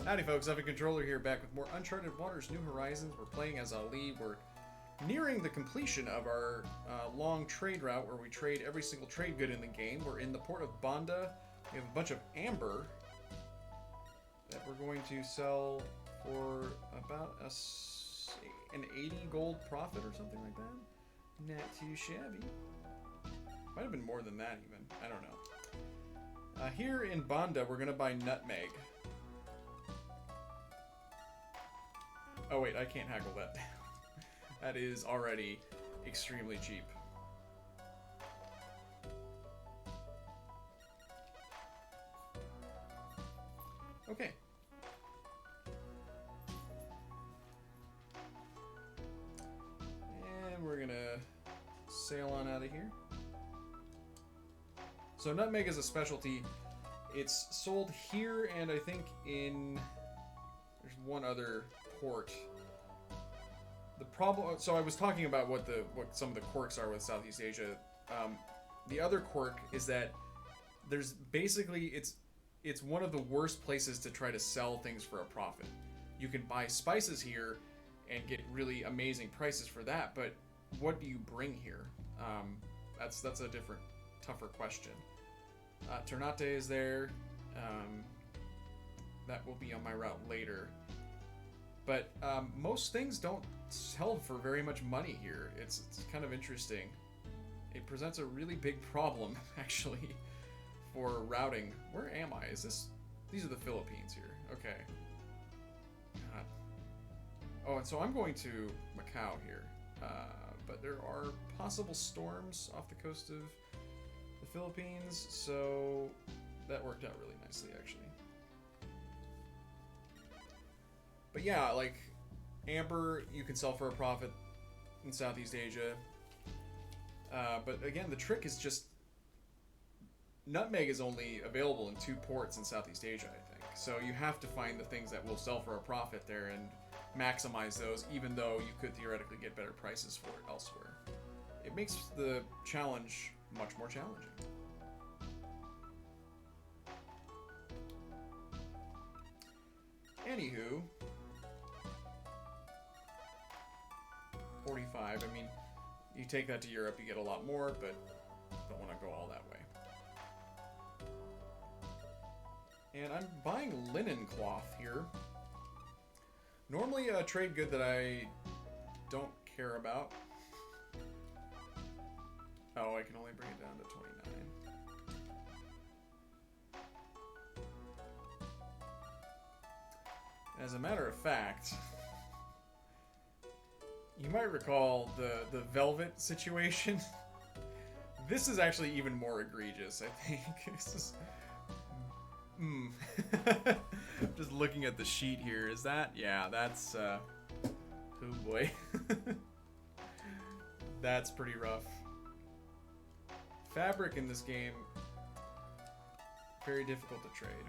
Howdy folks, Effing Controller here, back with more Uncharted Waters New Horizons. We're playing as Ali. We're nearing the completion of our long trade route where we trade every single trade good in the game. We're in the port of Banda. We have a bunch of amber that we're going to sell for about an 80 gold profit or something like that. Not too shabby. Might have been more than that even. I don't know. Here in Banda, we're going to buy nutmeg. Oh wait, I can't haggle that down. That is already extremely cheap. Okay. And we're gonna sail on out of here. So nutmeg is a specialty. It's sold here and I think in... there's one other port. The problem... so I was talking about what some of the quirks are with Southeast Asia. The other quirk is that there's basically... it's one of the worst places to try to sell things for a profit. You can buy spices here and get really amazing prices for that, but what do you bring here? That's a different, tougher question. Ternate is there. That will be on my route later. But most things don't sell for very much money here. It's kind of interesting. It presents a really big problem, actually, for routing. Where am I? Is this... these are the Philippines here. Okay. God. Oh, and so I'm going to Macau here. But there are possible storms off the coast of the Philippines, so that worked out really nicely, actually. But yeah, like, amber you can sell for a profit in Southeast Asia. But again, the trick is just... nutmeg is only available in 2 ports in Southeast Asia, I think. So you have to find the things that will sell for a profit there and maximize those, even though you could theoretically get better prices for it elsewhere. It makes the challenge much more challenging. Anywho, 45. I mean, you take that to Europe, you get a lot more, but don't want to go all that way. And I'm buying linen cloth here. Normally a trade good that I don't care about. Oh, I can only bring it down to 29. As a matter of fact, you might recall the velvet situation. This is actually even more egregious, I think. This is... Just looking at the sheet here, is that... yeah, that's... oh boy. That's pretty rough. Fabric in this game, very difficult to trade.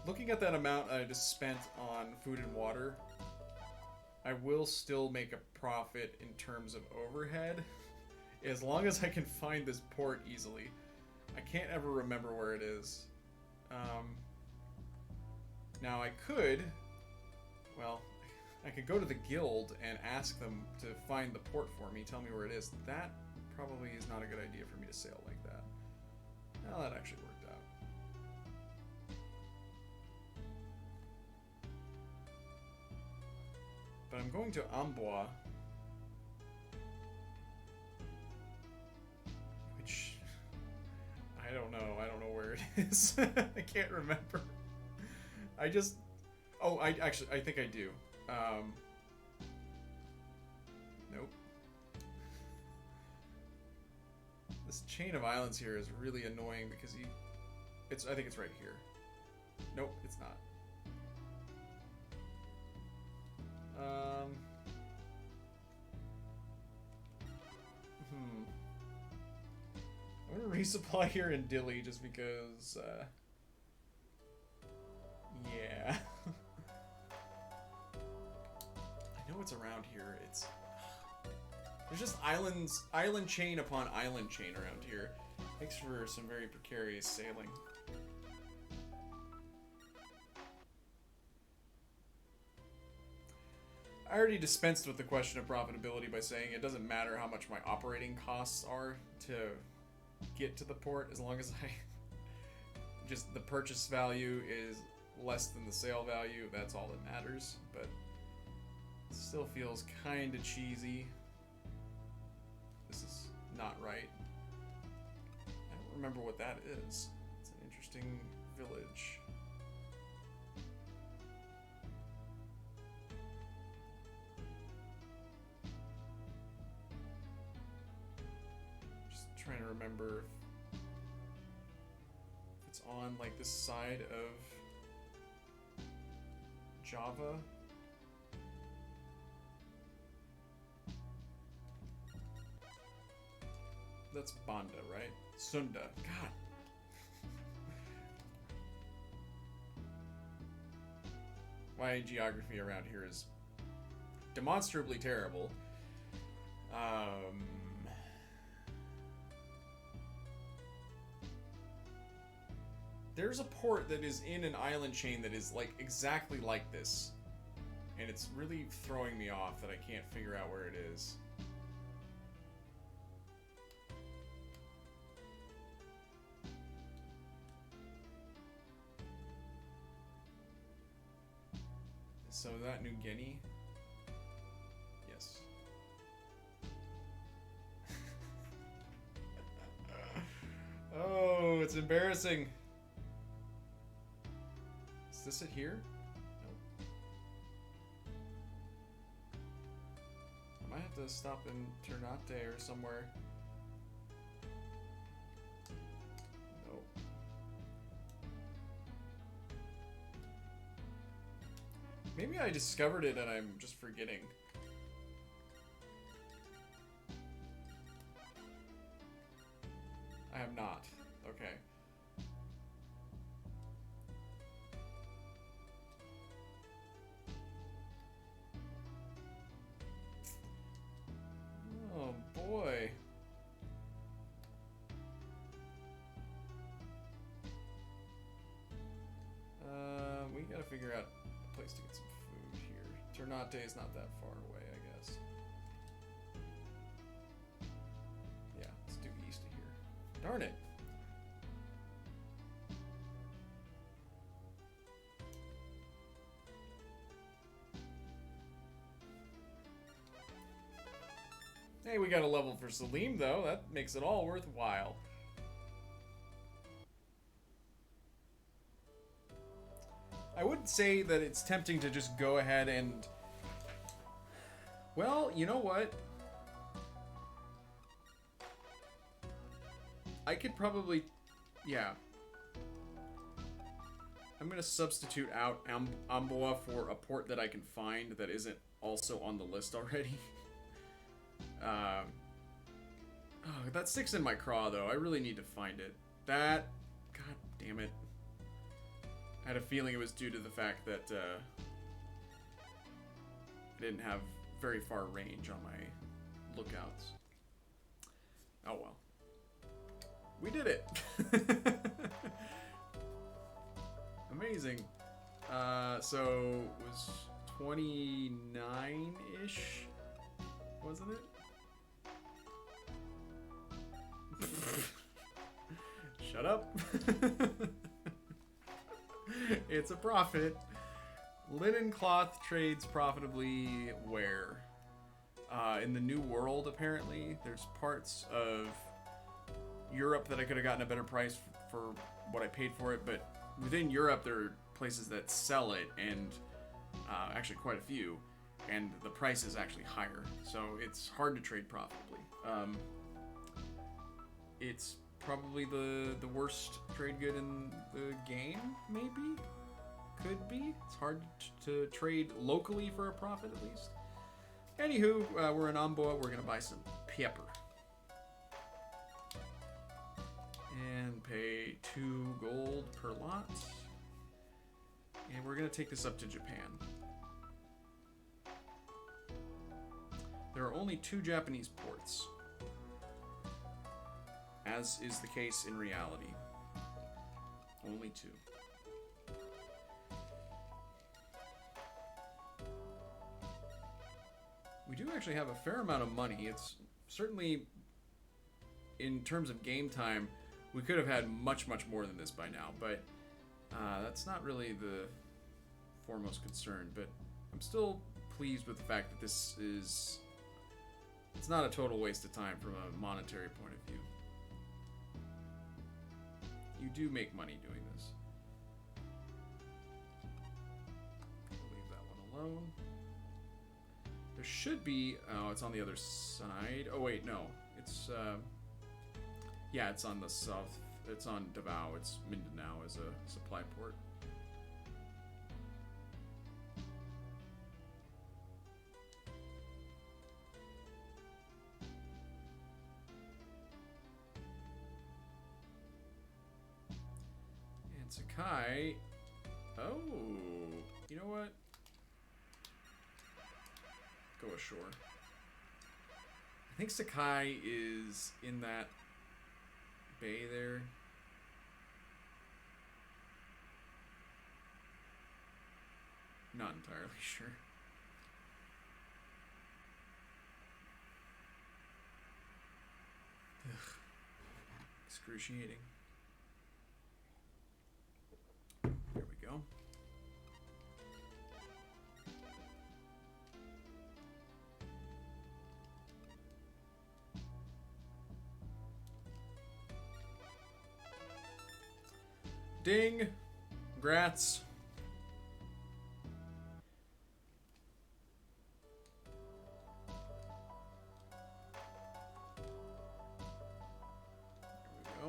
Looking at that amount I just spent on food and water, I will still make a profit in terms of overhead, as long as I can find this port easily. I can't ever remember where it is. Now I could, well, I could go to the guild and ask them to find the port for me, tell me where it is. That probably is not a good idea for me to sail like that. Well, that actually worked out. But I'm going to Amboise, which I don't know. I don't know where it is. I can't remember. I just... oh, I think I do. Nope. This chain of islands here is really annoying because I think it's right here. Nope, it's not. I'm gonna resupply here in Dili just because, yeah. I know it's around here. It's... there's just island chain upon island chain around here. Makes for some very precarious sailing. I already dispensed with the question of profitability by saying it doesn't matter how much my operating costs are to get to the port, as long as I just the purchase value is less than the sale value. That's all that matters. But it still feels kind of cheesy. This is not right. I don't remember what that is. It's an interesting village. Just trying to remember if it's on like this side of Java. That's Banda, right? Sunda. God. My geography around here is demonstrably terrible. There's a port that is in an island chain that is like exactly like this. And it's really throwing me off that I can't figure out where it is. So that New Guinea? Yes. Oh, it's embarrassing. Is this it here? Nope. I might have to stop in Ternate or somewhere. Nope. Maybe I discovered it and I'm just forgetting. I have not. Okay. Oh boy. We gotta figure out a place to get some food here. Ternate is not that far away, I guess. Yeah, let's do east of here. Darn it. Hey, we got a level for Salim, though. That makes it all worthwhile. I would say that it's tempting to just go ahead and... Well, you know what? I could probably... Yeah. I'm going to substitute out Amboa for a port that I can find that isn't also on the list already. Oh, that sticks in my craw, though. I really need to find it. That... God damn it. I had a feeling it was due to the fact that I didn't have very far range on my lookouts. Oh well. We did it! Amazing. So it was 29-ish, wasn't it? Shut up. It's a profit. Linen cloth trades profitably where? In the New World, apparently. There's parts of Europe that I could have gotten a better price for what I paid for it, but within Europe there are places that sell it, and actually quite a few, and the price is actually higher, so it's hard to trade profitably. It's probably the worst trade good in the game, maybe? Could be. It's hard to trade locally for a profit, at least. Anywho, we're in Amboa. We're going to buy some pepper. And pay 2 gold per lot. And we're going to take this up to Japan. There are only 2 Japanese ports, as is the case in reality. Only 2. We do actually have a fair amount of money. It's certainly, in terms of game time, we could have had much, much more than this by now, but that's not really the foremost concern. But I'm still pleased with the fact that this is... It's not a total waste of time from a monetary point of view. You do make money doing this. Leave that one alone. There should be... Oh, it's on the other side. Oh, wait, no. It's... yeah, it's on the south. It's on Davao. It's Mindanao as a supply port. And Sakai... Oh, you know what? Go ashore. I think Sakai is in that bay there. Not entirely sure. Ugh. Excruciating. There we go. Ding! Congrats. There we go.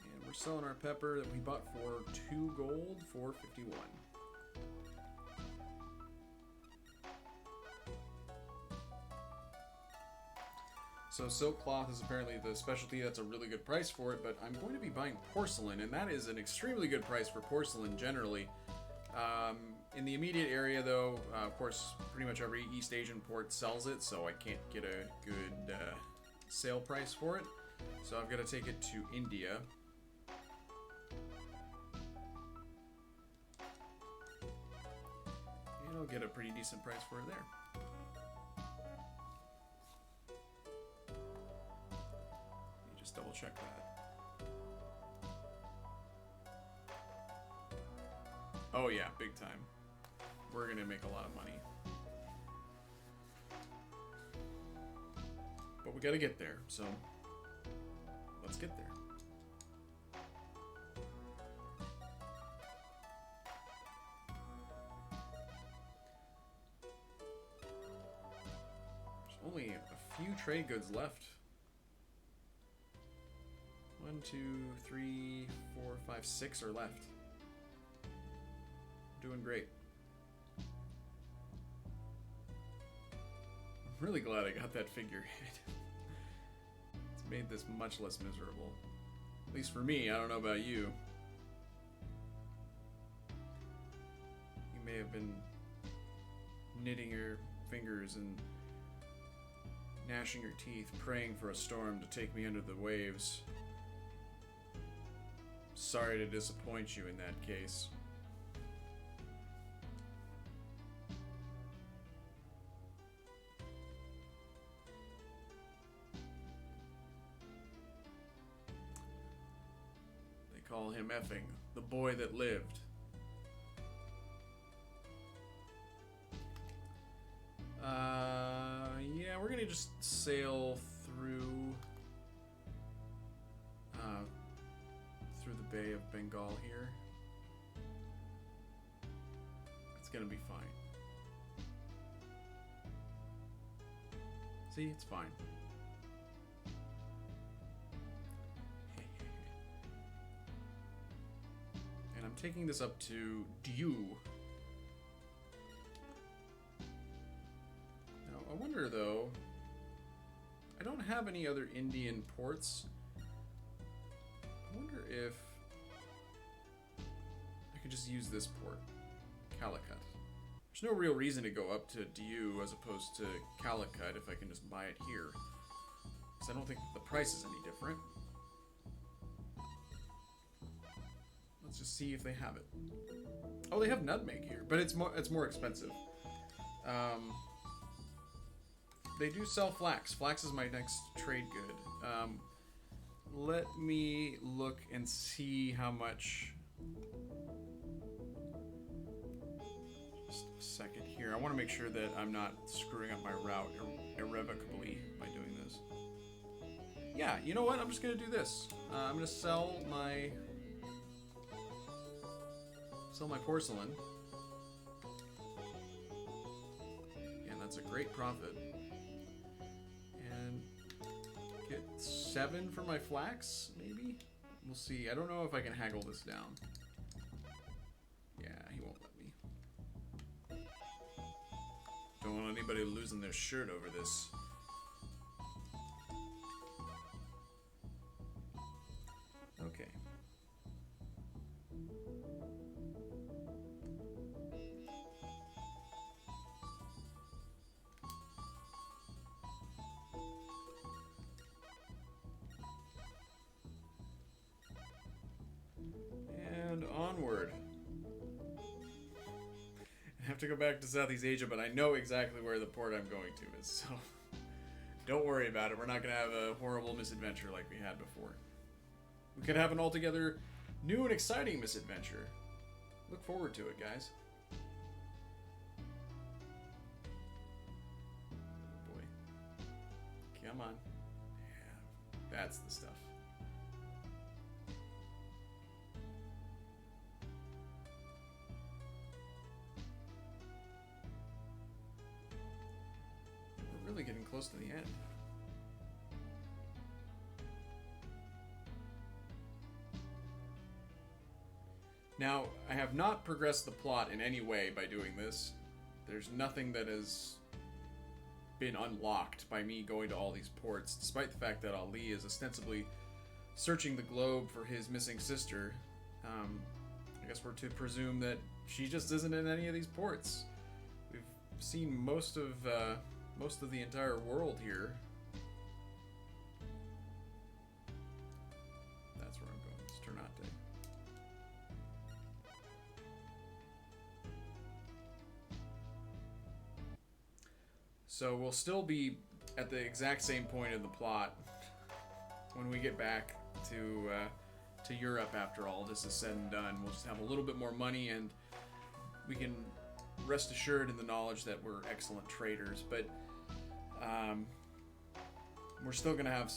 And we're selling our pepper that we bought for 2 gold for 51. So silk cloth is apparently the specialty. That's a really good price for it, but I'm going to be buying porcelain, and that is an extremely good price for porcelain generally. In the immediate area, though, of course, pretty much every East Asian port sells it, so I can't get a good sale price for it. So I've got to take it to India. And I'll get a pretty decent price for it there. Double check that. Oh yeah, big time. We're gonna make a lot of money. But we gotta get there, so let's get there. There's only a few trade goods left. 1, 2, 3, 4, 5, 6 are left. Doing great. I'm really glad I got that figurehead. It's made this much less miserable. At least for me, I don't know about you. You may have been knitting your fingers and gnashing your teeth, praying for a storm to take me under the waves. Sorry to disappoint you in that case. They call him Effing, the boy that lived. Yeah, we're gonna just sail through the Bay of Bengal here. It's gonna be fine. See, it's fine. And I'm taking this up to Diu. Now, I wonder though, I don't have any other Indian ports. I wonder if I could just use this port, Calicut. There's no real reason to go up to Diu as opposed to Calicut if I can just buy it here. Because I don't think the price is any different. Let's just see if they have it. Oh, they have nutmeg here, but it's more expensive. They do sell flax. Flax is my next trade good. Let me look and see how much. Just a second here. I want to make sure that I'm not screwing up my route irrevocably by doing this. Yeah, you know what? I'm just going to do this. I'm going to sell my porcelain. And that's a great profit. And get 7 for my flax, maybe? We'll see. I don't know if I can haggle this down. Yeah, he won't let me. Don't want anybody losing their shirt over this. Okay. And onward. I have to go back to Southeast Asia, but I know exactly where the port I'm going to is, so don't worry about it. We're not going to have a horrible misadventure like we had before. We could have an altogether new and exciting misadventure. Look forward to it, guys. Oh boy. Come on. Yeah, that's the stuff. We're really getting close to the end. Now, I have not progressed the plot in any way by doing this. There's nothing that has been unlocked by me going to all these ports, despite the fact that Ali is ostensibly searching the globe for his missing sister. I guess we're to presume that she just isn't in any of these ports. We've seen most of the entire world here. That's where I'm going. It's Ternate. So we'll still be at the exact same point in the plot when we get back to Europe after all this is said and done. We'll just have a little bit more money, and we can rest assured in the knowledge that we're excellent traders. But we're still going to have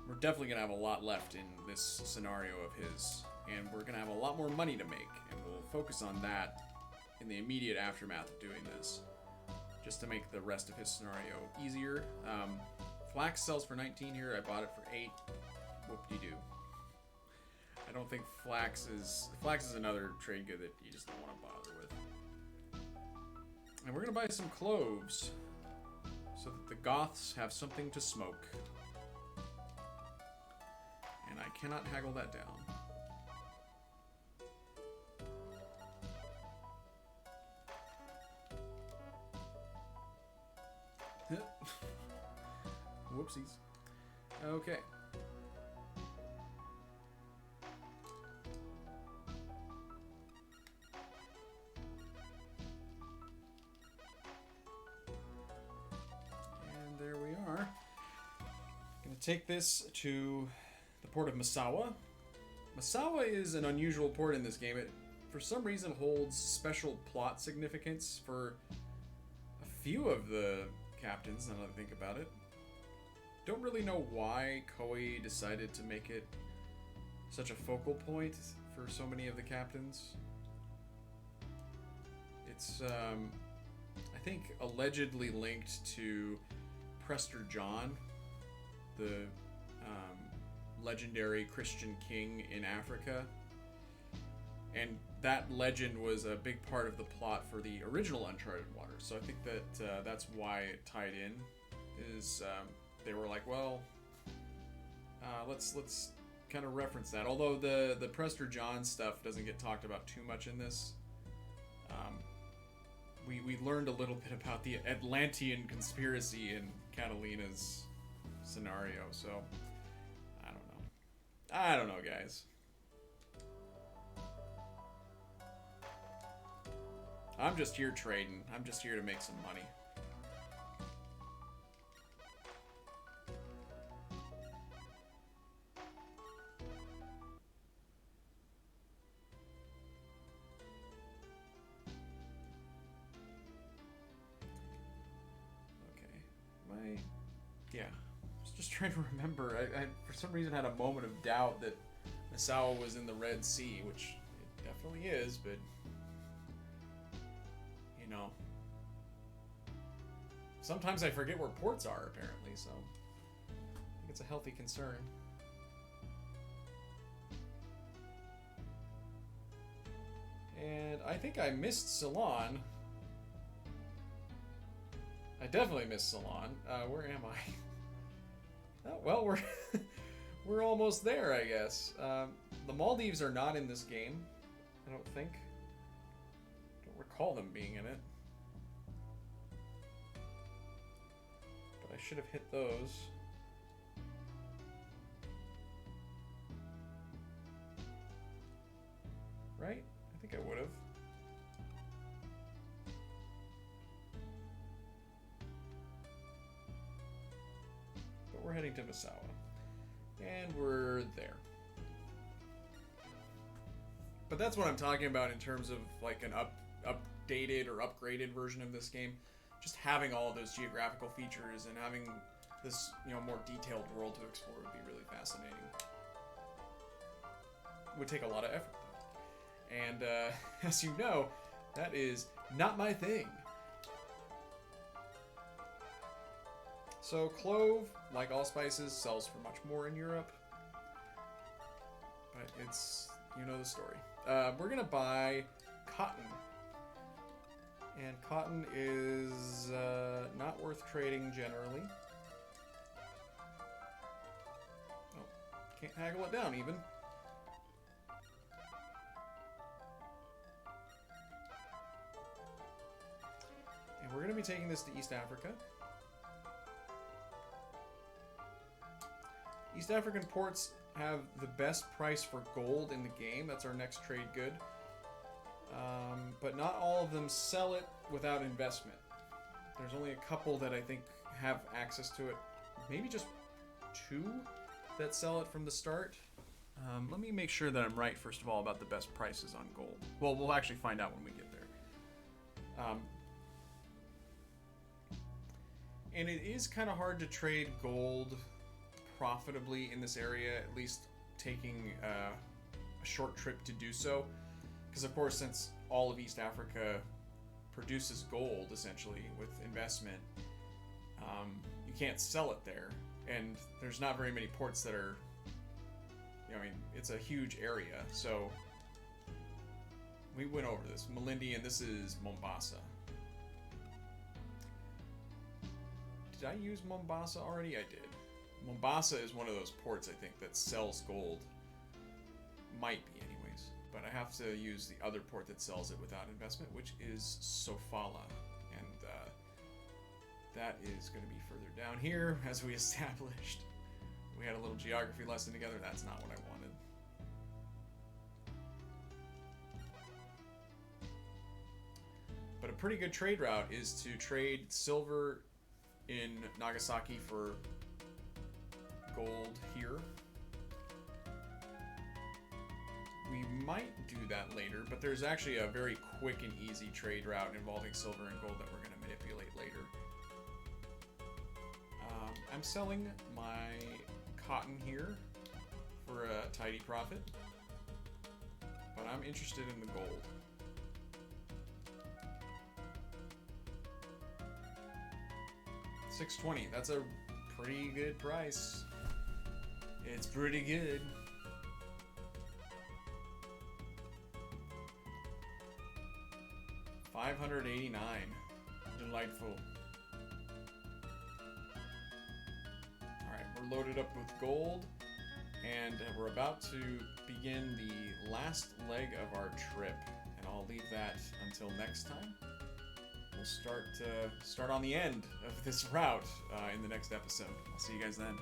we're definitely going to have a lot left in this scenario of his, and we're going to have a lot more money to make, and we'll focus on that in the immediate aftermath of doing this, just to make the rest of his scenario easier. Flax sells for 19 here. I bought it for 8. Whoop-de-doo. I don't think flax is another trade good that you just don't want to bother with. And we're going to buy some cloves so that the Goths have something to smoke. And I cannot haggle that down. Whoopsies. Okay. And there we are. Gonna take this to the port of Massawa. Massawa is an unusual port in this game. It, for some reason, holds special plot significance for a few of the captains, now that I think about it. Don't really know why Koei decided to make it such a focal point for so many of the captains. It's, I think, allegedly linked to Prester John, the legendary Christian king in Africa. And that legend was a big part of the plot for the original Uncharted Waters. So I think that that's why it tied in. Is they were like, well, let's kind of reference that. Although the Prester John stuff doesn't get talked about too much in this. We learned a little bit about the Atlantean conspiracy in Catalina's scenario. So I don't know, guys. I'm just here trading. I'm just here to make some money. Yeah, I was just trying to remember. I for some reason had a moment of doubt that Nassau was in the Red Sea, which it definitely is, but you know, sometimes I forget where ports are apparently, so I think it's a healthy concern. And I think I missed Ceylon. I definitely missed Ceylon. Where am I? Oh, well, we're almost there, I guess. The Maldives are not in this game, I don't think. I don't recall them being in it. But I should have hit those. Right? I think I would have. We're heading to Massawa. And we're there. But that's what I'm talking about in terms of like an updated or upgraded version of this game. Just having all of those geographical features and having this, you know, more detailed world to explore would be really fascinating. It would take a lot of effort though. And as you know, that is not my thing. So clove, like all spices, sells for much more in Europe. But it's, you know the story. We're gonna buy cotton. And cotton is not worth trading generally. Oh, can't haggle it down even. And we're gonna be taking this to East Africa. East African ports have the best price for gold in the game. That's our next trade good. But not all of them sell it without investment. There's only a couple that I think have access to it. Maybe just 2 that sell it from the start. Let me make sure that I'm right, first of all, about the best prices on gold. Well, we'll actually find out when we get there. And it is kind of hard to trade gold profitably in this area, at least taking a short trip to do so, because of course, since all of East Africa produces gold essentially with investment, you can't sell it there, and there's not very many ports that are, you know, I mean, it's a huge area. So we went over this. Malindi, and this is Mombasa. Did I use Mombasa already? I did. Mombasa is one of those ports, I think, that sells gold. Might be, anyways. But I have to use the other port that sells it without investment, which is Sofala. And that is going to be further down here, as we established. We had a little geography lesson together. That's not what I wanted. But a pretty good trade route is to trade silver in Nagasaki for gold here. We might do that later, but there's actually a very quick and easy trade route involving silver and gold that we're going to manipulate later. I'm selling my cotton here for a tidy profit, but I'm interested in the gold. $6.20. That's a pretty good price. It's pretty good. $589. Delightful. Alright, we're loaded up with gold, and we're about to begin the last leg of our trip. And I'll leave that until next time. We'll start on the end of this route in the next episode. I'll see you guys then.